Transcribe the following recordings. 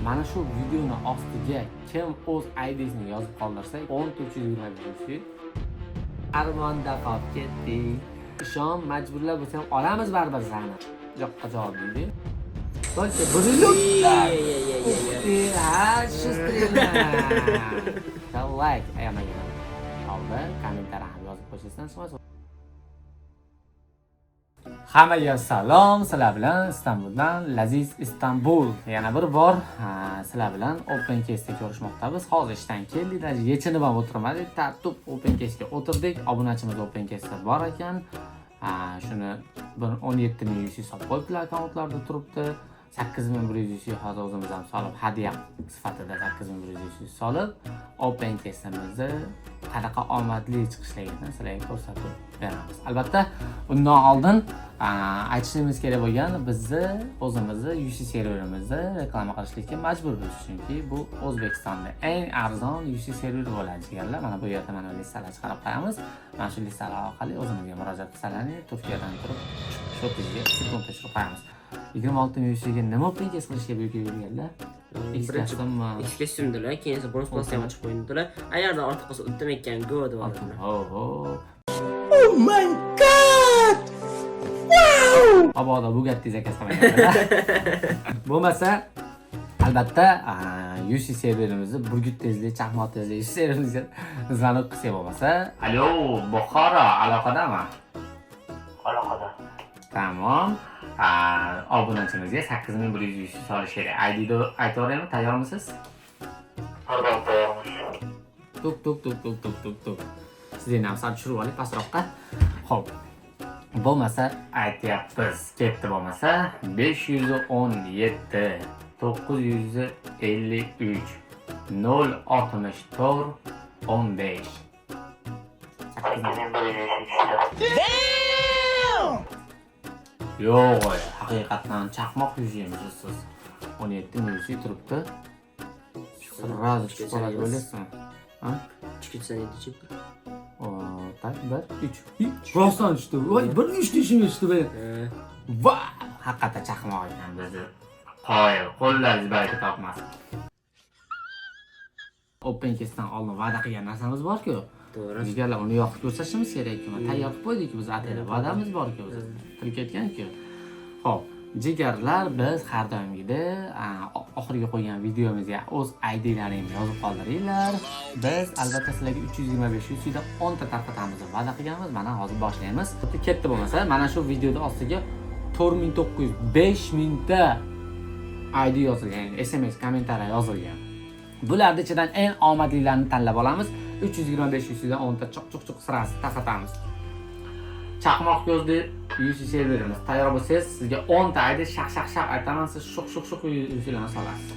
mana shu videoni ostiga kim o'z ID'sini yozib qoldirsa 10325 Armonda qolib ketdik. Ishon, majburlab bo'lsa ham olamiz baribir seni. Yo'qqa javob berdi. Bo'lsa, buriliblar. Ha, shustirlar. Like, ayamagan. Oldi, kommentariy yozib qo'ysangiz chiqmas. Hammaga salom, sizlar bilan Istanbuldan Laziz Istanbul. Yana bir bor sizlar bilan OpenCase'da ko'rishmoqdamiz. Hozir ishdan keldik, yechinib ham o'tirmadik. Tartib OpenCase'ga o'tirdik. Obunachimiz OpenCase'da bor ekan. Shuni 17 ming UC solib qo'yibdilar, akkauntlarda turibdi. 8100 UC hozir o'zimiz ham solib, hadiya sifatida 8100 UC solib, OpenCase'imizni qanaqa omadli chiqishligini sizlarga ko'rsatib beramiz. Albatta, undan oldin aytishimiz kerak bo'lgan, bizni o'zimizni UC serverimizni reklama qilishga majburmiz, chunki bu O'zbekistonda eng arzon UC serveri bo'ladi deganlar. Mana bu yerda mana listalar chiqarib qo'yamiz. Mana shu listalar orqali o'zimizga murojaat qilsalaring, Turkiyadan turib shu tizimga sekund tekshirib qo'yamiz. 26 ming UC'ga nima OpenCase qilishga buyurgan bo'lganlar? X-ga keyin esa bonus plusga ham ochib qo'ydilar. Agarda ortiq qolsa o'tmayotgan go deb oldilar. Oh my god! Wow! Aboda Bugatti zakazlamaganlar. Bo'lmasa albatta UC serverimizni burgut tezlik, chaqmoq tezlik UC serverimizga izlanib qilsak bo'lmasa. Alo, Buxoro aloqadami? Aloqada. Tamam. Obunachimizga 8100 solish kerak. ID'ni aytaveraymi? Tayyormisiz? Pardon, tayyormiz. Tuk. Sizni ham sal tushirib oling pastroqqa. Xo'p. Bo'lmasa aytyapmiz. Ketdi bo'lmasa 517 953 064 15. Yo'q, haqiqatan chaqmoq yuzimiz siz 17 ming turibdi. Sirraz chiqib bo'lasizmi? Ha? Chiqitsa nechchi? Tak, 1 3. Rostdan chiqdi. Voy, 1 3 deshim chiqdi. Va, haqiqatan chaqmoq ekan bizni. Qo'yil, qo'llaringiz bayta topmas. OpenCase'dan oldin va'da qilgan narsamiz bor-ku. To'g'ri. Bizga uni yoqib ko'rsatishimiz kerak-ku. Tayyor qilib qo'ydik biz ataylar. Va'damiz bor-ku biz. Tilib ketgan-ku. Xo'p, jigarlar, biz har doimgidek oxirgi qo'ygan videomizga o'z IDlaringizni yozib qoldiringlar. Biz albatta sizlarga 325 UC da 10 ta tarqatamiz deb va'da qilganmiz. Mana hozir boshlaymiz. Ketdi bo'lmasa, mana shu videoda ostiga 4900, 5000 ta ID yozilgan, SMS kommentariy yozilgan. Bularning ichidan eng omadlilarini tanlab olamiz. 325 UC dan 10 ta choq sirasi tarqatamiz. Chaqmoq ko'zli UC serverimiz tayyor bo'lsangiz, sizga 10 ta ID shaq aytaman, siz shuq UC'larni solasiz.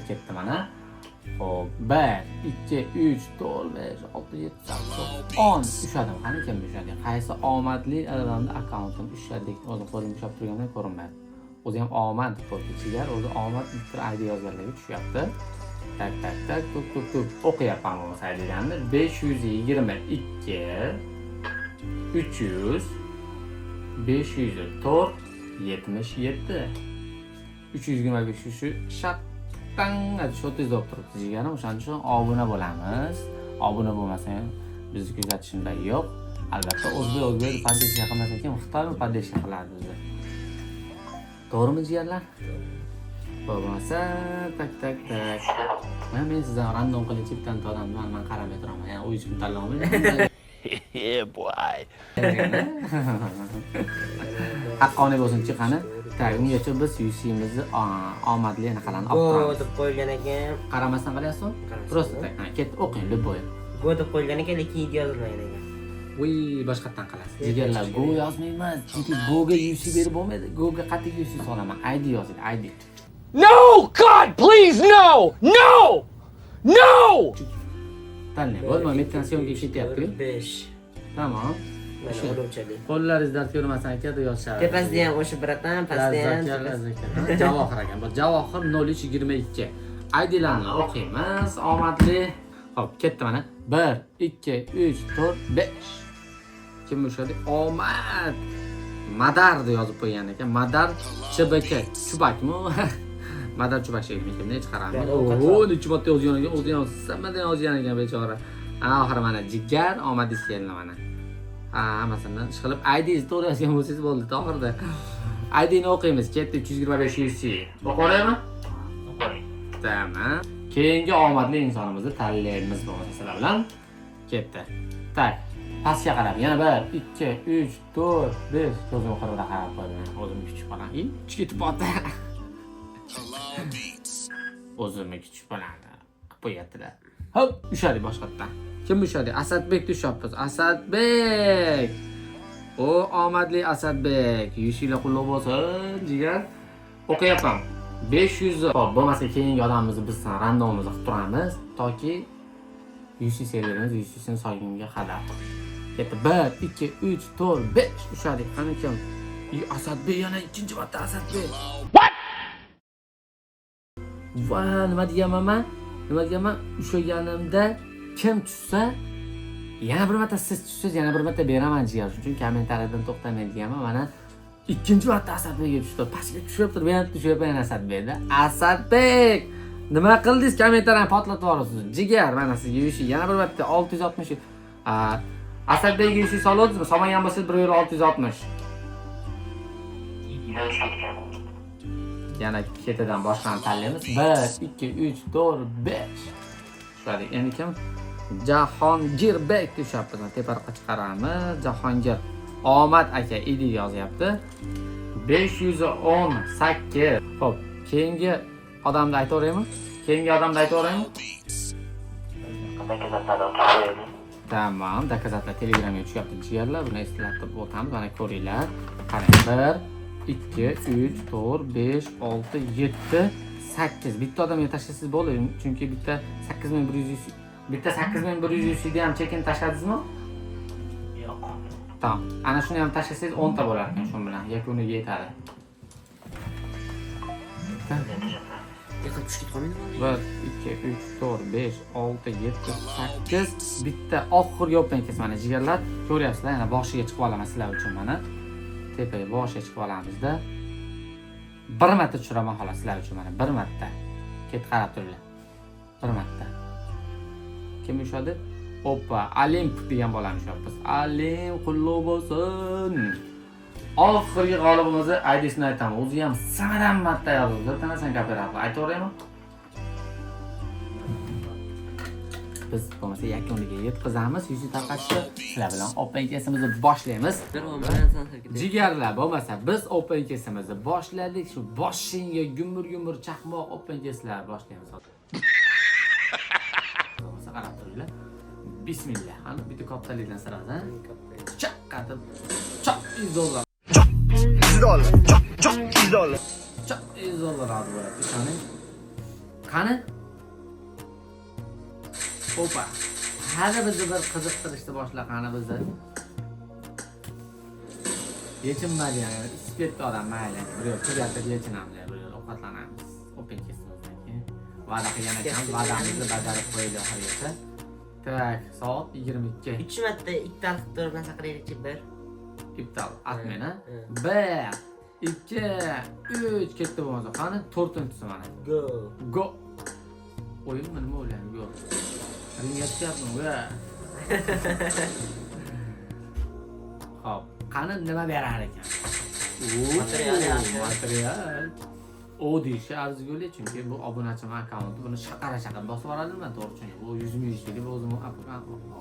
Ketdi mana. Xo'p, 1 2 3 4 5 6 7 8 10 ushadim. Qani kim ushadi? Qaysi omadli odamning akkauntini ushadik? O'zim qo'lim ushlab turgandan ko'rinmaydi. O'zi ham omad qo'lchilar, o'zi omad bir ID yozganlarga tushyapti. Tak, tuk. O'qiyapman bu saytlarni. 522 300 504 77 325 shu shattan shu tezda turibdi deganim. O'shaning uchun obuna bo'lamiz. Obuna bo'lmasang bizni kuzatishimda yo'q. Albatta o'zbek poddesh qilmas ekan, Xitoymi poddesh qiladi bizni. To'g'rimi jigarlar? Bo'lmasa tak. Men sizdan random qilib chipdan odamman, men qaramay turaman. Yani o'yishim tanlayman. Yeah boy. Haqqoniy bo'lsin chiqani. Tak, ungacha biz UC'imizni omadli anaqalarni olib turamiz. Go deb qo'ygan ekan. Qaramasdan qarayapsizmi? Prosta tak. Ket o'qing, любой. Go deb qo'ygan ekan, lekin yozilmagan ekan. Voy, boshqatdan qilasiz. Jigarlar, go yozmayman. Chunki goga UC berib bo'lmaydi. Goga qat'iy UC solaman. ID yozing, ID. No, God, please, no! Tanlang, bo'lma, metensiyonga ketyapti. 5. Tamam. Mana o'lchalik. Qo'llaringiz dard ko'rmasan ekan, yozishadi. Tepasida ham o'sha biratan, pastda ham. Javohir ekan. Bu Javohir 0322. IDlarni o'qiymiz. Omadli. Xo'p, ketdi mana. 1 2 3 4 5. Kim ushadi? Omad. Madar deb yozib qo'ygan ekan. Madar CBK. Chubakmi? madad chubashevnikimni chiqaraman. Bari Oo, ovqat necha marta yozgan ekan, o'zi ham sammadan yozgan ekan bechora. Oxiri mana jigar omadingiz keldi mana. Hammasidan ishqilib ID'ni to'g'ri yozgan bo'lsangiz bo'ldi oxirida. ID'ni o'qiymiz. Ketdi 325 UC. O'qiraymi? Tamam. Keyingi omadli insonimizni tanlaymiz bo'lmasa sizlar bilan. Ketdi. Tak. Pastga qarab, yana 1, 2, 3, 4, 5 ko'zim qirida qarab qo'ydim. O'zim kuchib qolaman. Kuch ketib qoldi. O'zimni kuchib qoladi. Qilib qo'yatdilar. Hop, ushladik boshqatdan. Kim ushladi? Asadbekni ushlayapmiz. Asadbek. O omadli Asadbek. Yushilar qullab bo'lsin, jigar. O'qiyapman. 500. Xo'p, bo'lmasa keyingi odamimizni bizdan randomimizni qilib turamiz, toki UC serverimiz UC'sini soygunga qadar. Ketdi 1, 2, 3, 4, 5 ushladik. Qani kim? Asadbek yana ikkinchi marta Asadbek. What? Va nima degaman? Nima degaman? Ushlaganimda kim tushsa, yana bir marta siz tushsiz, yana bir marta beraman jigar. Shuning uchun kommentariyadan to'xtamay degaman. Mana ikkinchi marta Asadbekga tushdi. Pastga tushib turib, yana tushyapman Asadbekda. Asadbek! Nima qildingiz? Kommentariyani potlatib yuborasiz. Jigar, mana sizga yushi yana bir marta 660. Asadbekga yushi soldingizmi? Solmagan bo'lsangiz 1 euro 660. Yana ketidan boshqani tanlaymiz. 1, 2, 3, 4, 5. Shularga endi kim? Jahongirbek tushyapmiz. Teparoqqa chiqaramiz. Jahongir Omad aka ID yozyapti. 518. Xo'p, keyingi odamni aytaveraymi? Tamam, dokazatlar Telegramga tushyapti jigarlar. Buni eslatib o'tamiz. Mana ko'ringlar. Qarang, 1, 2, 3, 4, 5, 6, 7, 8. Bitta odamga tashlasangiz bo'ladi, chunki bitta 8100 da ham chekin tashladingizmi? Yo'q. Tamam. Ana shuni ham tashlasangiz 10 ta bo'lar ekan, shu bilan yakuniga yetadi. Yiqilib tushib qolmaydi. 1, 2, 3, 4, 5, 6, 7, 8. Bitta oxirgi open kes mana jigarlar. Ko'ryapsizlar, yana boshiga chiqib olaman sizlar uchun mana. Tepaga boshiga chiqib olamizda. Bir marta tushiraman xolos sizlar uchun mana, bir marta. Ket qarab turinglar. Bir marta. Kim ushadi? Oppa, Alimp degan bolani ushlayapmiz. Alim qullab bo'lsin. Oxirgi g'olibimizni ID'sini aytaman. O'zi ham samadan marta yozdi. Tanasan gapiradi. Aytaveraymi? Biz bo'lmasa yakuniga yetkazamiz. Yuzi tarqatishni sizlar bilan open kesimizni boshlaymiz. Jigarlar, bo'lmasa biz open kesimizni boshladik. Shu boshingga gumur chaqmoq open keslar boshlaymiz. Bo'lmasa qarab turinglar. Bismillah. Ana bitta kapitalikdan sirada. Chaqqatib. Chaq $100. Çok güzel. Chaq $100 oladi bo'ladi. Qani? Opa. Hali bizni bir qiziqtirishni boshlaqani bizni. Yechimlar yani, ispetli odam mayli. Birov tugatib yechinamiz, birov ovqatlanamiz. Open kesimizdan keyin va'da qilgan ekan, va'damizni bajarib qo'ydik oxirigacha. Tak, soat 22. 3 marta ittal qilib turib narsa qilaylikchi bir. Ibtal atmena. 1, 2, 3 ketdi bo'lmasa. Qani 4-inchisi mana. Go. Go. O'yinmi nima o'ylayman? Go. Ringga chiqyapman va. Xo'p, qani nima berar ekan? Material. O deyishi arzigulik, chunki bu obunachim akkaunti buni shaqara bosib yuboradiman, to'g'ri. Bu 100 ming deb o'zim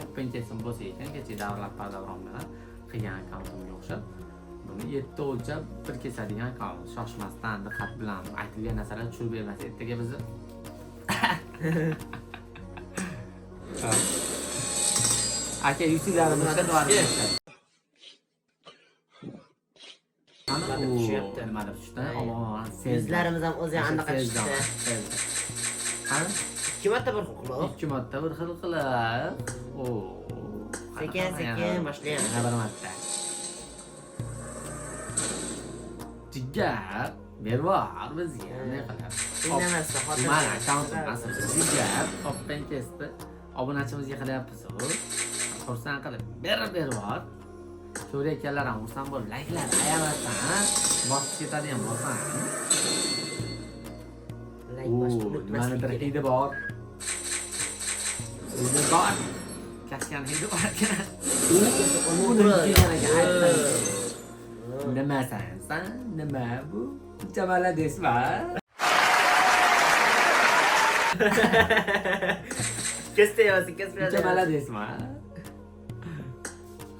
open kesim bo'lsa ekan, kecha davlat davron bilan qilgan akkauntimga o'xshab. Buni 7 o'lchab bir kesadigan akkaunt. Shoshmasdan diqqat bilan aytilgan narsalar tushirib bermasa, ertaga bizni aka yusilarimizni to'g'ri. Ana tushyapti, nimadir tushdi. Alloh, Yuzlarimiz ham o'zi anaqa tushdi. Qani? 2 marta bir xil qilib. 2 marta bir xil qilib. O. Sekin boshlaymiz. Yana bir marta. Jigar, bervar bizga ne qilib. Indamasa xotin. Mana akkauntim asl. Jigar, open kesdi. Obunachimizga qilyapmiz. Xursand qilib bervar. Ko'rayotganlar ham xursand bo'lib, layklar ayamasdan, bosib ketadigan bo'lsan. Like bosishni Nimanidir unutmaslik kerak. hidi bor. Hidi bor. Kasgan hidi bor ekan. Nima san? Nima bu? Jamala desma. Kesmayapsiz. Jamala desma.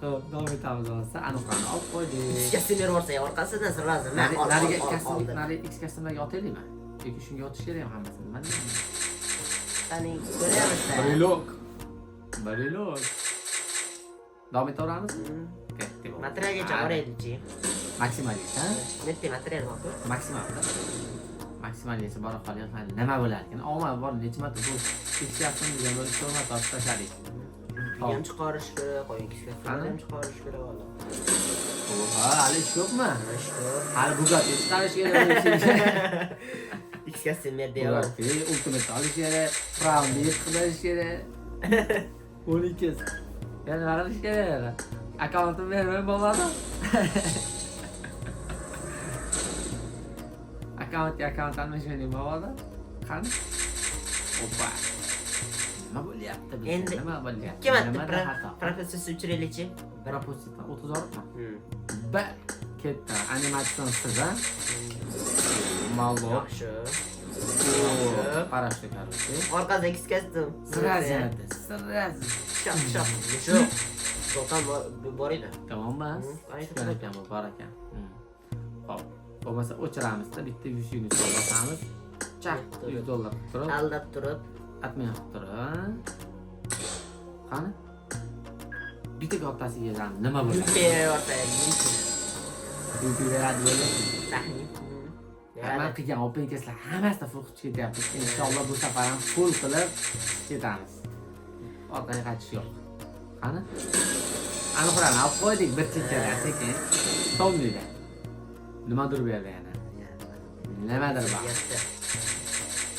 Xo'p, davom etamiz bo'lsa, aniqlarni olib qo'ydik. Kastimir borsa orqasidan sirlasin. Nariga kastimlik, nariga X kastimlarga otaylikmi? Yoki shunga otish kerakmi hammasini? Mana. Qani ko'ryapmiz. Barilok. Davom etaveramizmi? Katta bo'ldi. Materialgacha boraylik-chi. Maksimalgacha, ha? Netta material bor-ku. Maksimalda. Maksimalgacha bora qolyapman. Nima bo'lar ekan? Omad bor, necha marta bu X kastimlarga bo'lib ko'rmat olib tashladik. Ham chiqarish kerak, qo'ying kishiga. Ham chiqarish kerak valla. Oha, hali ish ko'pmi? Hali Bugatti chiqarish kerak. X kastimir deyapti. Bugatti Ultimate olish kerak, Crown'ni qilish kerak. 12. Yana nima qilish kerak? Akkauntim bermay bo'lmadi. Akkaunt almashmaylik bo'lmadi. Qani? Opa. Nima bo'lyapti bizda? Endi Nima bo'lyapti? ikki marta Nimada xato? professor uchiraylik-chi. Propositdan 30 orqami? Bir ketdi. Animatsion siza. Mallo. Yaxshi. Qarashdi qarashdi. Orqada X kastim. Sraziyada. Shaq. Shu. Zotan bor edi. Tamommi? Tushgan ekan bu, bor ekan. Xo'p. Bo'lmasa o'chiramizda bitta 100 yunit bosamiz. Chaq $100 turib, Aldab turib. atmayapti turib. Qani? Bitta kattasiga yozamiz. Nima bo'ladi? Yupay beradi bo'ladi. Man qilgan open keslar hammasida full ketyapti. Inshaalloh bu safar ham full qilib ketamiz. Orqaga qaytish yo'q. Qani? Aniqlarni olib qo'ydik bir chekkadan sekin. Tomlaydi. Nimadir bu yerda yana? Nimadir bor.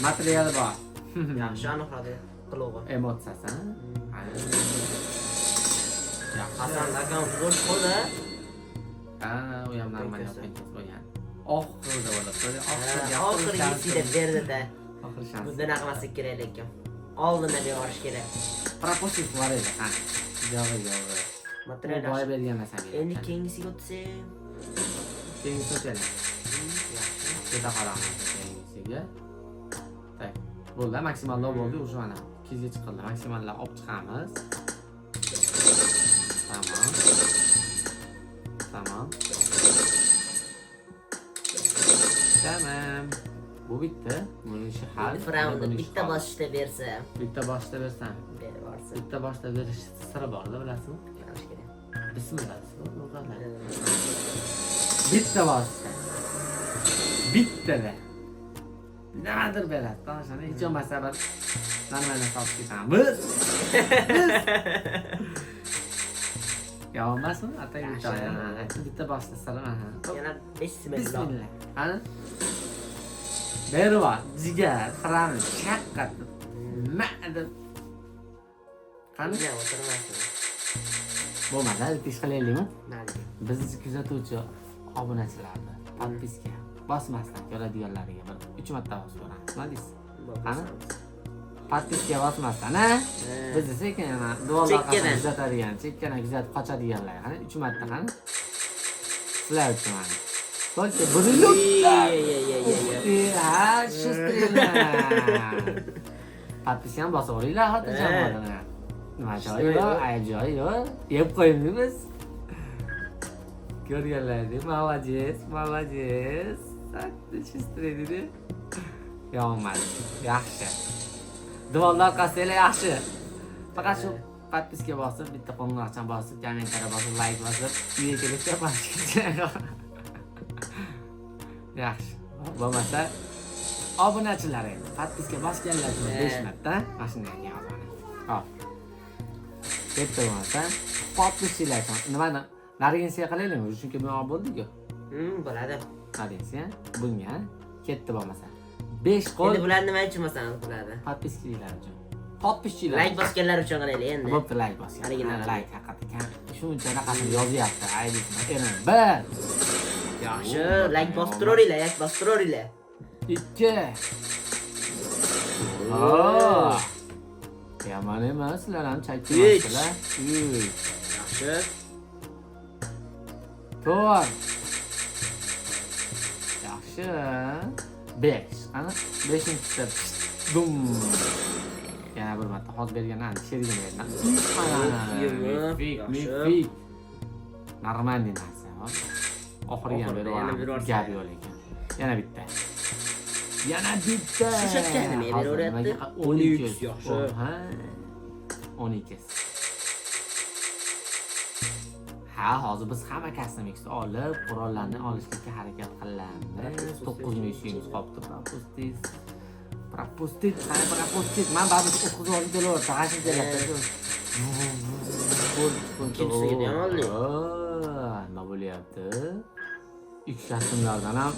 Material bor. Yaxshi aniqladi. Qilug'i. Emotsiyasi. Hasan akkaunt zo'r qo'ydi. U ham normal open kes qo'ygan. Oxirida bo'ladi. Oxirgi yesida berdi-da. Oxir shans. Bunda nima qilmaslik kerak lekin. Oldindan berish kerak. Proposit bor edi. Qani? Javob. Material Boy bergan masala. Endi keyingisiga o'tsak. Keyingi so'chali. Keta qolamiz keyingisiga. Tak. Bo'ldi, maksimallar bo'ldi, o'sha mana 200 ga chiqildi. Maksimallar olib chiqamiz. Tamam. Bu bitti. Bunun işi hal. Frown'da bitta bosishda bersa. Bitta boshda bersam. Berib Bitta boshda berish siri borda bilasizmi? Yaxshi kerak. Bismillah. Bitta boshda. Bittada. Nimadir beradi. To'shani hech bo'lmasa bir normalni solib ketamiz. Yog'masmi? Atay bitta boshda siri mana. Yana bismillah. Bismillah. Qani? Berva, jigar, qiramiz, shaqqat. Ma'da. Qani? Nima o'tirmasin. Bo'lmadi, ish qilaylikmi? Mayli. Biz kuzatuvchi obunachilarni podpiska bosmasdan ko'radiganlariga bir 3 marta bosib ko'ramiz. Nima deysiz? Qani? Podpiska bosmasdan, ha? Biz sekin yana duolar qilib kuzatadigan, chekkana kuzatib qochadiganlar, qani? 3 marta qani? Sizlar uchun mana. Только burilib. Ha, shu strellar. Podpiskani bosib olinglar, xotirjam bo'linglar. Nima joyi bor, ayb joyi bor. Yeb qo'yamiz. Ko'rganlaringiz, молодец. Sakta chistredi. Yomon. Yaxshi. Duolar qasdela yaxshi. Faqat shu podpiska bosib, bitta qo'ng'iroqchan bosib, kommentariy bosib, like bosib, uyga kelib gaplashishga. Yaxshi. Bo'lmasa obunachilar endi podpiska bosganlar uchun 5 marta mana shunday yozaman. Hop. Bitta bo'lsa podpiskalar uchun nimani nariginsiya qilaylikmi? Chunki bu bo'ldi-ku. Bo'ladi. Nariginsiya bunga ketdi bo'lmasa. 5 qo'l. Endi bular nima uchun masalan qiladi? Podpiskalar uchun. Podpiskalar. Like bosganlar uchun qilaylik endi. Bo'pti, like bosgan. Like haqiqatan shuncha raqamni yozyapti. Aydingizmi? Endi 1 Yaxshi, like bosib turaveringlar, like bosib turaveringlar. 2 Oho. Yomon emas, sizlar ham chakmayapsizlar. 3. Yaxshi. 4. Yaxshi. 5. Qani 5-chi dum. Yana bir marta hozir berganman, sherigini berdim. Mifik. Normalniy narsa. Oxiriga ham berib yuboramiz. Gap yo'q ekan. Yana bitta. Shunchaki nima beraveryapti? 13 yaxshi. Ha. 12. Ha, hozir biz hamma kosmetikni olib, qurollarni olishga harakat qilamiz. 9300 qolibdi. Propustit. Men baribir o'qizib kelib, tag'ashin kelyapti. Ikkinchisiga ham oldik. Nima bo'lyapti? Ikki kasmlardan ham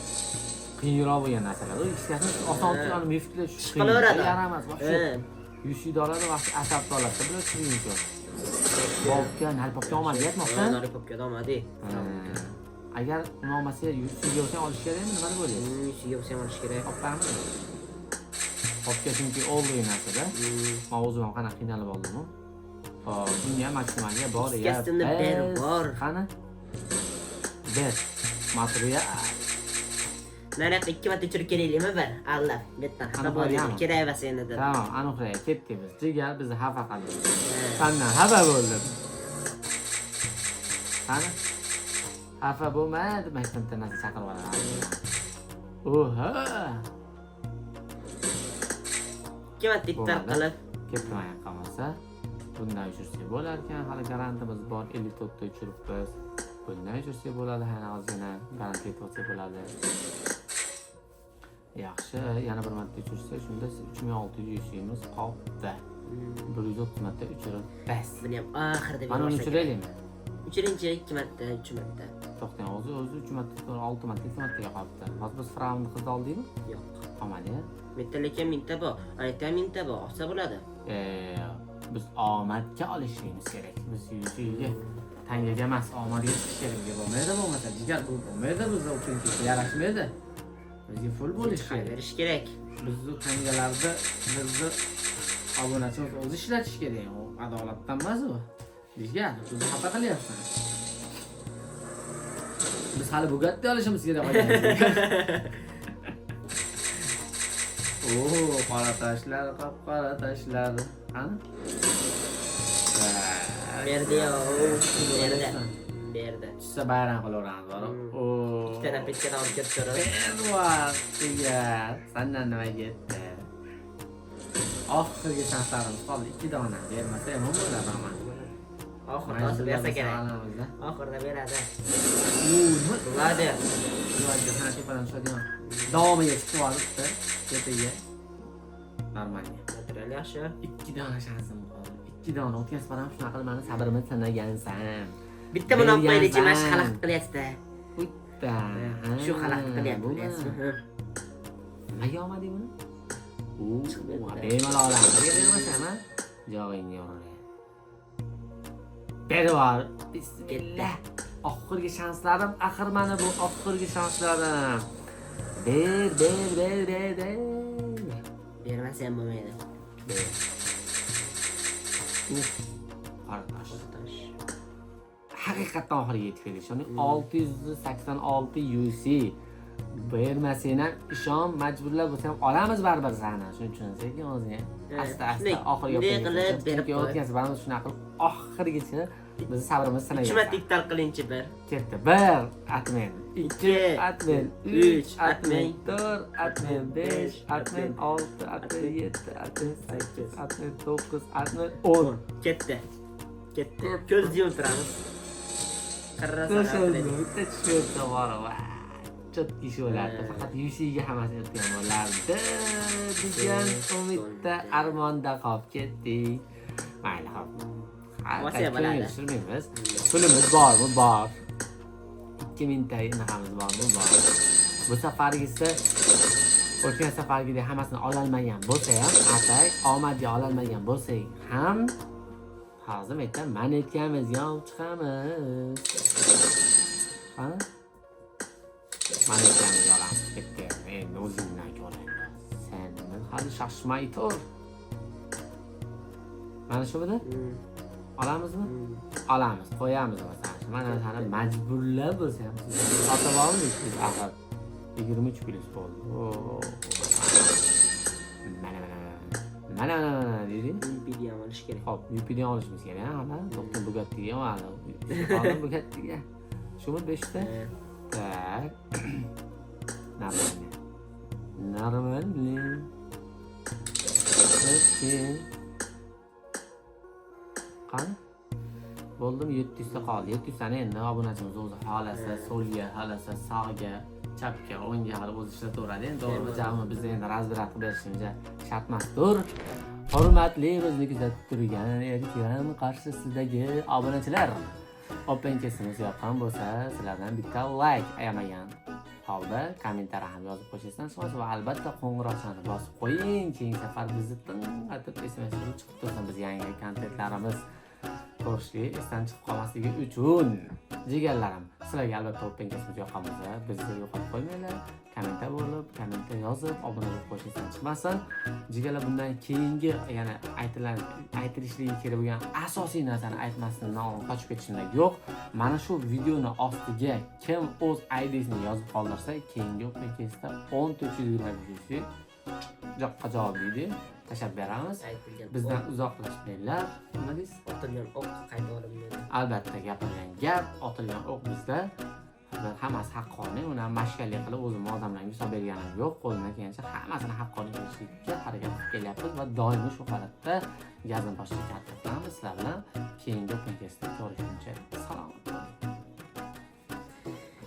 qiyinroq bo'lgan narsalar. Ikki kasm oson mifklar qilaveradi. Yaramas. $100 vaqt asab oladi. Bular tushuncha. Bobga, nalpobga olmadi aytmoqda. Nalpobga olmadi. Agar uni olmasa 100 ga olsa olish kerakmi? Nima bo'lyapti? 100 ga olsa olish kerak. Topamiz. Bobga chunki olgan narsada. Men o'zim ham qanaqa qiynalib oldim. Hop, bunga maksimalga bor ya. Kastimni ber bor. Qani? Ber. Material. Nariyoqqa 2 marta tushirib kelaylikmi bir? Allah, betdan xafa bo'ldim. Kerak emas endi deb. Tamam, aniqlay, ketdik biz. Jigar bizni xafa qildi. Sendan xafa bo'ldim. Qani? Xafa bo'lma, deb maktabda narsa chaqirib olaman. Oha! 2 marta ittar qilib ketmay qolmasa, bundan uchirsak bo'lar ekan. Hali garantimiz bor, 54 ta uchiribmiz. Bundan uchirsak bo'ladi, hali ozgina garantiya olsak bo'ladi. Yaxshi, yana bir marta uchirsak, shunda 3600 qoldi. 130 marta uchirib bas. Buni ham oxirida Mana uni uchiraylikmi? Uchirinchi 2 marta, 3 marta. To'xtang, o'zi 3 marta, 6 marta, 2 martaga qolibdi. Hozir biz Fravni qizni oldikmi? Yo'q. Olmadi. Metallikka mingta bor, aytda mingta bor, olsa bo'ladi. Biz omadga olishimiz kerak. Biz yuziga tangaga emas, omadga chiqish kerak. Bo'lmaydi bo'lmasa, jigar bu bo'lmaydi, bizga uchinchi yarashmaydi. Bizga full bo'lish kerak. Berish kerak. Bizni tangalarda bizni obunachimiz o'zi ishlatish kerak. U adolatdan emas u. Jigar, bizni xafa qilyapsan. Biz hali Bugatti olishimiz kerak ekan. Qora tashlar, qora tashlar. Qani? Berdi-yo. Berdi. Tushsa bayram qilaveramiz. Ikkitadan petkadan olib ketib turib. Bervaqtiga. Sendan nima ketdi? Oxirgi shanslarimiz qoldi. 2 dona bermasa ham bo'ladi ama. Oxirida bersa kerak. Oxirida beradi. Nima? Bo'ladi. Iloji qana tepadan tushadigan. Davomiga chiqib olibdi. Ketiga. Normal. Material yaxshi. 2 dona shansim qoldi. 2 dona o'tgan safar ham shunaqa qilib meni sabrimni sinagansan. Bitta buni olib qo'yaylik, mana shu xalaqit qilyapti. Bitta. Shu xalaqit qilyapti. Nimaga olmading buni? Bemalol olam. Nega bermasam-a? Joyingga yo'rg'ay. Bervar. Bismillah. Oxirgi shanslarim, axir mana bu oxirgi shanslarim. Ber. Bermasa ham bo'lmaydi. Qora tosh. Haqiqatan oxiriga yetib keldik. Shuni 686 UC. Bermasang ham ishon, majburlab bo'lsa ham olamiz baribir seni. Shuning uchun sekin o'zing asta oxiriga qilib berib o'tkazib barimiz shunaqa qilib oxirigacha bizni sabrimiz sinagan. 3 marta ittar qilingchi bir. Ketdi. 1 atmen, 2 atmen, 3 atmen, 4 atmen, 5 atmen, 6 atmen, 7 atmen, 8 atmen, 9 atmen, 10. Ketdi. Ko'z yumib turamiz. Qarasana. Bitta tushirdi bor. Chotki ish bo'lardi. Faqat UC'ga hammasi o'tgan bo'lardi degan umidda, armonda qolib ketdik. Mayli, xo'p. Vasiya bo'ladi. Tushirmaymiz. Pulimiz bormi? Bor. 2000 ta naqamiz bormi? Bor. Bu safargisi o'tgan safargidek hammasini ololmagan bo'lsa ham, atak omadga ololmagan bo'lsak ham hozir aytdim, men aytganimiz yo'q chiqamiz. Qani? Men aytganimiz olamiz. Endi o'zingdan ko'ra. Sen nima hali shoshmay tur. Mana shu bilan olamizmi? Olamiz, qo'yamiz masalan. Mana seni majburlab bo'lsa ham sotib oldik biz axir. 23 plyus bo'ldi. Mana dedi. Video olish kerak. Xo'p, UPD olishimiz kerak, ha? To'xta Bugattiga mana. Hozir Bugattiga. Shumi 5 ta? Tak. Нормально. Okey. Qani? Bo'ldim 700 ta qoldi. 700 tani endi obunachimiz o'zi xolasa, so'lga, xolasa, sog'ga, chapga, o'ngga hali o'zi ishlataveradi. Endi to'g'rimi, jami biz endi razbirat qilib berishimizga shart emasdir. Hurmatli bizni kuzatib turgan erkam qarshisidagi obunachilar. Openkesimiz yoqqan bo'lsa, sizlardan bitta like ayamagan holda kommentariy ham yozib qo'yishingizdan so'rasa va albatta qo'ng'iroqchani bosib qo'ying. Keyingi safar bizni atib SMS chiqib tursin, biz yangi kontentlarimiz ko'rishga esdan chiqib qolmasligi uchun. Jigarlarim, sizlarga albatta openkesimiz yoqqan bo'lsa, bizni yo'qotib qo'ymanglar. Kommentar bo'lib, kommentar yozib, obuna bo'lib qo'yishingizdan chiqmasin. Jigarlar, bundan keyingi yana aytilishligi kerak bo'lgan asosiy narsani aytmasdan qochib ketishimda yo'q. Mana shu videoni ostiga kim o'z ID'sini yozib qoldirsa, keyingi openkesda 10425 joqqa javob deydi. Tashab beramiz. Bizdan uzoqlashmanglar. Nima deysiz? Otilgan o'q qayta olinmaydi. Albatta gapirgan gap, otilgan o'q bizda. Hammasi haqqoniy, uni mashkalik qilib o'zim odamlarga hisob berganim yo'q. Qo'limdan kelgancha hammasini haqqoniy qilishga harakat qilib kelyapmiz va doimiy shu holatda gazini boshqa tartib qilamiz. Sizlar bilan keyingi openkesda ko'rishguncha salomat bo'ling.